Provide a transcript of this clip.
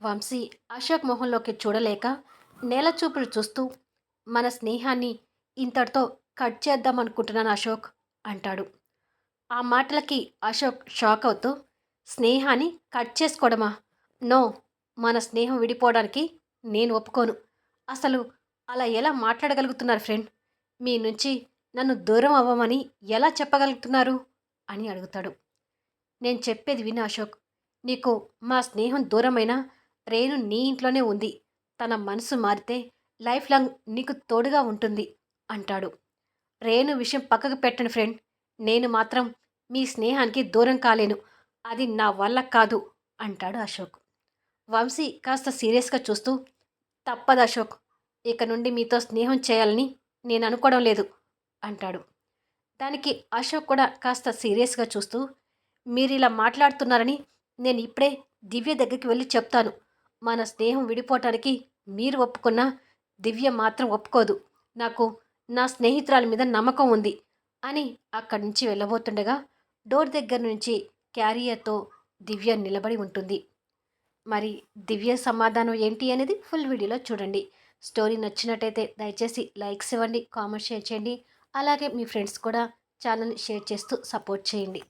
వంశీ అశోక్ మొహంలోకి చూడలేక నేల చూపులు చూస్తూ మన స్నేహాన్ని ఇంతటితో కట్ చేద్దాం అనుకుంటున్నాను అశోక్ అంటాడు. ఆ మాటలకి అశోక్ షాక్ అవుతూ స్నేహాన్ని కట్ చేసుకోవడమా? నో, మన స్నేహం విడిపోవడానికి నేను ఒప్పుకోను. అసలు అలా ఎలా మాట్లాడగలుగుతున్నారు ఫ్రెండ్? మీ నుంచి నన్ను దూరం అవ్వమని ఎలా చెప్పగలుగుతున్నారు అని అడుగుతాడు. నేను చెప్పేది విను అశోక్. నీకు మా స్నేహం దూరమైనా రేణు నీ ఇంట్లోనే ఉంది. తన మనసు మారితే లైఫ్ లాంగ్ నీకు తోడుగా ఉంటుంది అంటాడు. రేణు విషయం పక్కకు పెట్టండి ఫ్రెండ్. నేను మాత్రం మీ స్నేహానికి దూరం కాలేను. అది నా వల్ల కాదు అంటాడు అశోక్. వంశీ కాస్త సీరియస్గా చూస్తూ, తప్పదు అశోక్. ఇక నుండి మీతో స్నేహం చేయాలని నేను అనుకోవడం లేదు అంటాడు. దానికి అశోక్ కూడా కాస్త సీరియస్గా చూస్తూ, మీరిలా మాట్లాడుతున్నారని నేను ఇప్పుడే దివ్య దగ్గరికి వెళ్ళి చెప్తాను. మన స్నేహం విడిపోవటానికి మీరు ఒప్పుకున్నా దివ్య మాత్రం ఒప్పుకోదు. నాకు నా స్నేహితురాలి మీద నమ్మకం ఉంది అని అక్కడి నుంచి వెళ్ళబోతుండగా డోర్ దగ్గర నుంచి క్యారియర్తో దివ్య నిలబడి ఉంటుంది. మరి దివ్య సమాధానం ఏంటి అనేది ఫుల్ వీడియోలో చూడండి. స్టోరీ నచ్చినట్టయితే దయచేసి లైక్స్ ఇవ్వండి, కామెంట్ షేర్ చేయండి. అలాగే మీ ఫ్రెండ్స్ కూడా ఛానల్ని షేర్ చేస్తూ సపోర్ట్ చేయండి.